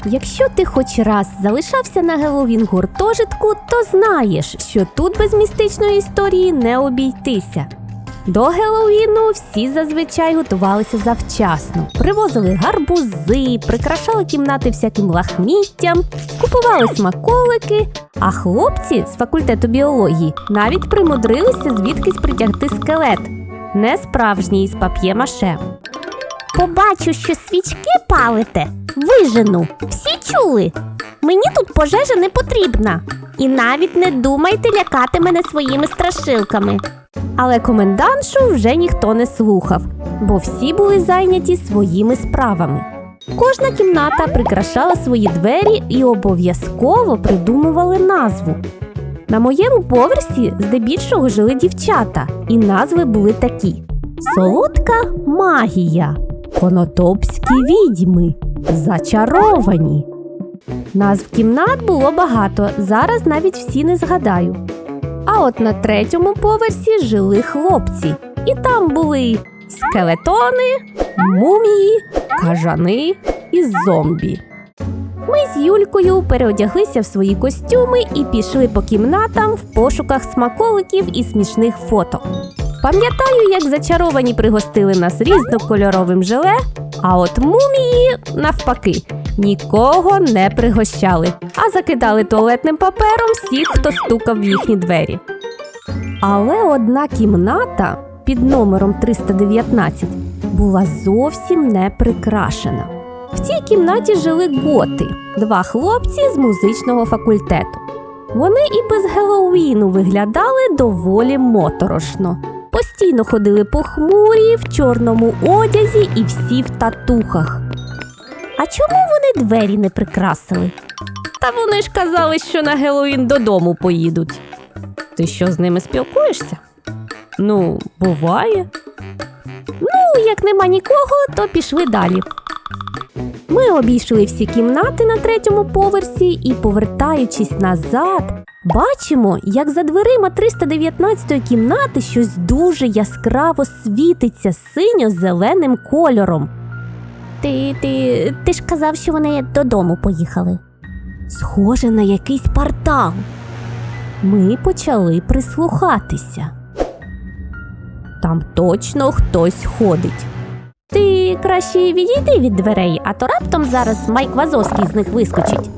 Якщо ти хоч раз залишався на Геловін-гуртожитку, то знаєш, що тут без містичної історії не обійтися. До Геловіну всі зазвичай готувалися завчасно. Привозили гарбузи, прикрашали кімнати всяким лахміттям, купували смаколики, а хлопці з факультету біології навіть примудрилися звідкись притягти скелет. Не справжній, з пап'є-маше. Побачу, що свічки палите, вижену. Всі чули? Мені тут пожежа не потрібна. І навіть не думайте лякати мене своїми страшилками. Але комендантшу вже ніхто не слухав, бо всі були зайняті своїми справами. Кожна кімната прикрашала свої двері і обов'язково придумували назву. На моєму поверсі здебільшого жили дівчата, і назви були такі: «Солодка магія», «Конотопські відьми», «Зачаровані». Назв кімнат було багато, зараз навіть всі не згадаю. А от на 3-му поверсі жили хлопці. І там були скелетони, мумії, кажани і зомбі. Ми з Юлькою переодяглися в свої костюми і пішли по кімнатам в пошуках смаколиків і смішних фото. Пам'ятаю, як зачаровані пригостили нас різнокольоровим желе, а от мумії, навпаки, нікого не пригощали, а закидали туалетним папером всіх, хто стукав в їхні двері. Але одна кімната під номером 319 була зовсім не прикрашена. В цій кімнаті жили готи, 2 хлопці з музичного факультету. Вони і без Геловіну виглядали доволі моторошно. Постійно ходили похмурі, в чорному одязі і всі в татухах. А чому вони двері не прикрасили? Та вони ж казали, що на Геловін додому поїдуть. Ти що, з ними спілкуєшся? Ну, буває. Ну, як нема нікого, то пішли далі. Ми обійшли всі кімнати на 3-му поверсі і, повертаючись назад, бачимо, як за дверима 319-ї кімнати щось дуже яскраво світиться синьо-зеленим кольором. Ти ж казав, що вони додому поїхали. Схоже на якийсь портал. Ми почали прислухатися. Там точно хтось ходить. Ти краще відійди від дверей, а то раптом зараз Майк Вазовський з них вискочить.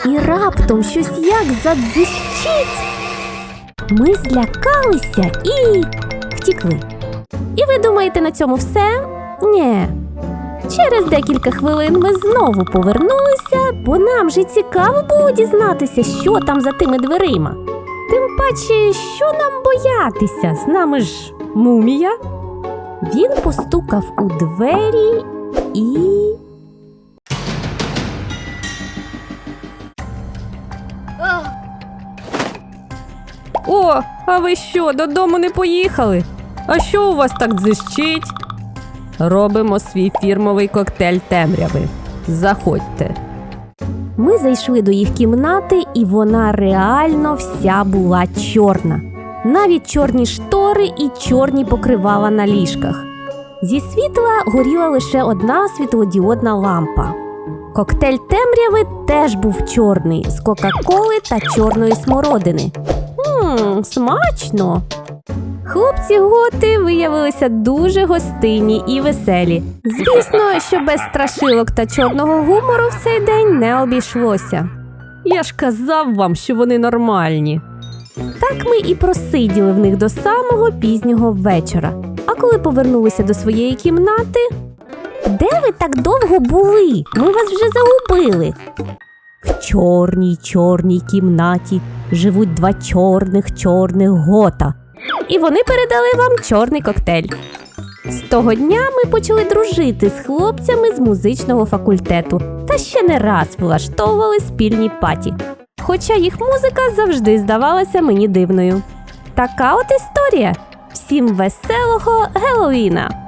І раптом щось як задзищить. Ми злякалися і втікли. І ви думаєте, на цьому все? Ні. Через декілька хвилин ми знову повернулися, бо нам же цікаво було дізнатися, що там за тими дверима. Тим паче, що нам боятися? З нами ж мумія. Він постукав у двері і... О, а ви що, додому не поїхали? А що у вас так дзищить? Робимо свій фірмовий коктейль темряви. Заходьте. Ми зайшли до їх кімнати, і вона реально вся була чорна. Навіть чорні штори і чорні покривала на ліжках. Зі світла горіла лише одна світлодіодна лампа. Коктейль темряви теж був чорний, з кока-коли та чорної смородини. Смачно! Хлопці-готи виявилися дуже гостинні і веселі. Звісно, що без страшилок та чорного гумору в цей день не обійшлося. Я ж казав вам, що вони нормальні. Так ми і просиділи в них до самого пізнього вечора. А коли повернулися до своєї кімнати... Де ви так довго були? Ми вас вже загубили. В чорній кімнаті живуть 2 чорних гота. І вони передали вам чорний коктейль. З того дня ми почали дружити з хлопцями з музичного факультету та ще не раз влаштовували спільні паті. Хоча їх музика завжди здавалася мені дивною. Така от історія. Всім веселого Геловіна!